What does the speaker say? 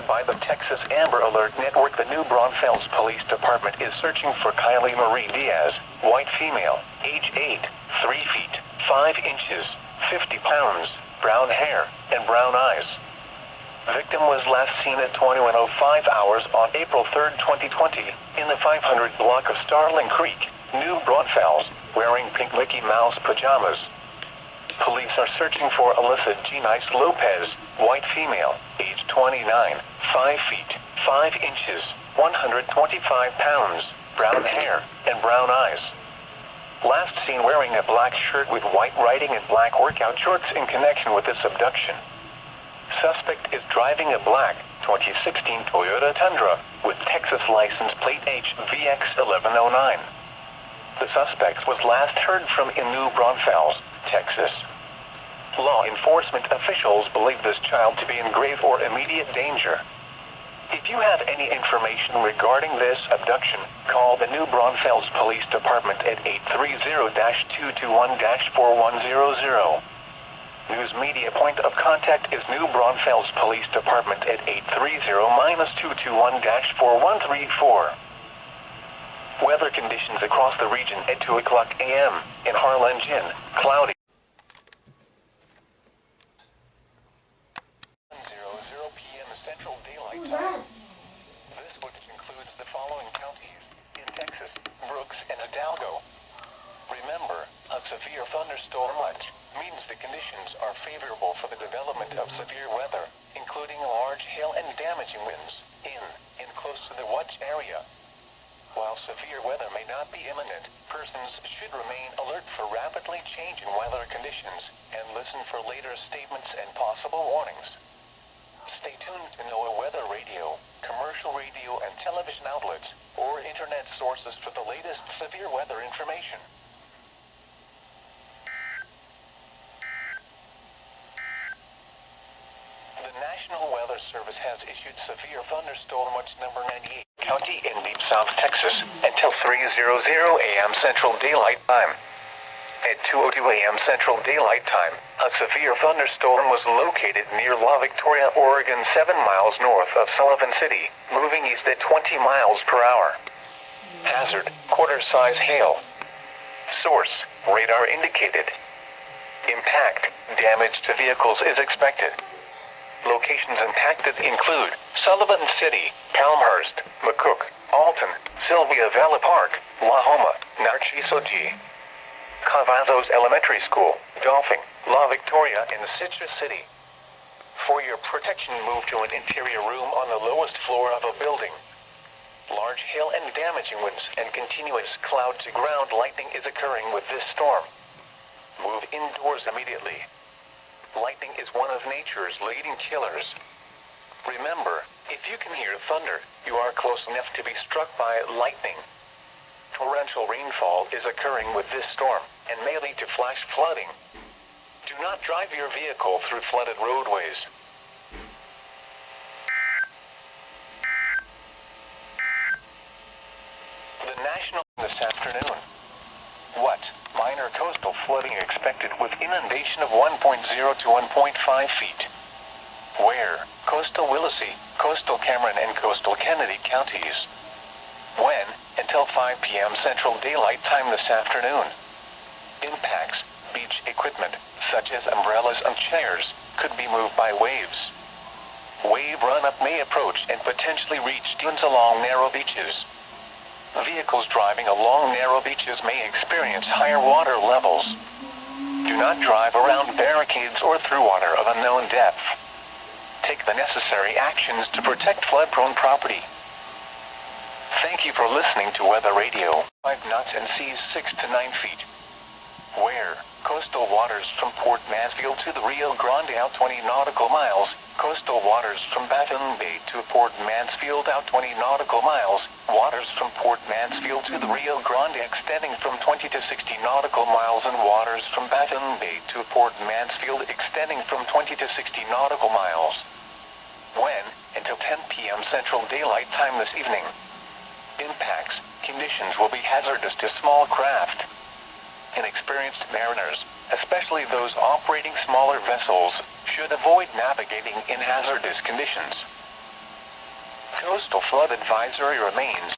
By the Texas Amber Alert Network, the New Braunfels Police Department is searching for Kylie Marie Diaz, white female, age 8, 3 feet, 5 inches, 50 pounds, brown hair, and brown eyes. Victim was last seen at 21:05 hours on April 3, 2020, in the 500 block of Starling Creek, New Braunfels, wearing pink Mickey Mouse pajamas. Police are searching for Alyssa Genice Lopez, white female, age 29, 5 feet, 5 inches, 125 pounds, brown hair, and brown eyes. Last seen wearing a black shirt with white writing and black workout shorts in connection with this abduction. Suspect is driving a black 2016 Toyota Tundra with Texas license plate HVX1109. The suspect was last heard from in New Braunfels, Texas. Law enforcement officials believe this child to be in grave or immediate danger. If you have any information regarding this abduction, call the New Braunfels Police Department at 830-221-4100. News media point of contact is New Braunfels Police Department at 830-221-4134. Weather conditions across the region at 2 o'clock a.m. in Harlingen, cloudy. 00 p.m. Central Daylight Time. This footage includes the following counties in Texas: Brooks and Hidalgo. Remember, a severe thunderstorm watch means the conditions are favorable for the development of severe weather, including large hail and damaging winds in and close to the watch area. While severe weather may not be imminent, persons should remain alert for rapidly changing weather conditions and listen for later statements and possible warnings. Stay tuned to NOAA weather radio, commercial radio and television outlets, or internet sources for the latest severe weather information. The National Weather Service has issued severe thunderstorm watch number 98 County in deep South Texas until 3:00 a.m. Central Daylight Time. At 2:02 a.m. Central Daylight Time, a severe thunderstorm was located near La Victoria, Oregon, 7 miles north of Sullivan City, moving east at 20 miles per hour. Hazard: quarter-size hail. Source: radar indicated. Impact: damage to vehicles is expected. Locations impacted include Sullivan City, Palmhurst, McCook, Alton, Sylvia Valley Park, La Homa, Narcisoji, Cavazos Elementary School, Dolphin, La Victoria, and Citrus City. For your protection, move to an interior room on the lowest floor of a building. Large hail and damaging winds and continuous cloud-to-ground lightning is occurring with this storm. Move indoors immediately. Lightning is one of nature's leading killers. Remember, if you can hear thunder, you are close enough to be struck by lightning. Torrential rainfall is occurring with this storm and may lead to flash flooding. Do not drive your vehicle through flooded roadways. The National this afternoon. What? Minor coastal flooding expected with inundation of 1.0 to 1.5 feet. Where? Coastal Willacy, Coastal Cameron, and Coastal Kennedy counties. When? Until 5 p.m. Central Daylight Time this afternoon. Impacts: beach equipment, such as umbrellas and chairs, could be moved by waves. Wave run-up may approach and potentially reach dunes along narrow beaches. Vehicles driving along narrow beaches may experience higher water levels. Do not drive around barricades or through water of unknown depth. Take the necessary actions to protect flood-prone property. Thank you for listening to Weather Radio. 5 knots and seas 6 to 9 feet. Where? Coastal waters from Port Mansfield to the Rio Grande out 20 nautical miles. Coastal waters from Baffin Bay to Port Mansfield out 20 nautical miles. Waters from Port Mansfield to the Rio Grande extending from 20 to 60 nautical miles, and waters from Baffin Bay to Port Mansfield extending from 20 to 60 nautical miles. When? Until 10 p.m. Central Daylight Time this evening. Impacts: conditions will be hazardous to small craft. Inexperienced mariners, especially those operating smaller vessels, should avoid navigating in hazardous conditions. Coastal flood advisory remains.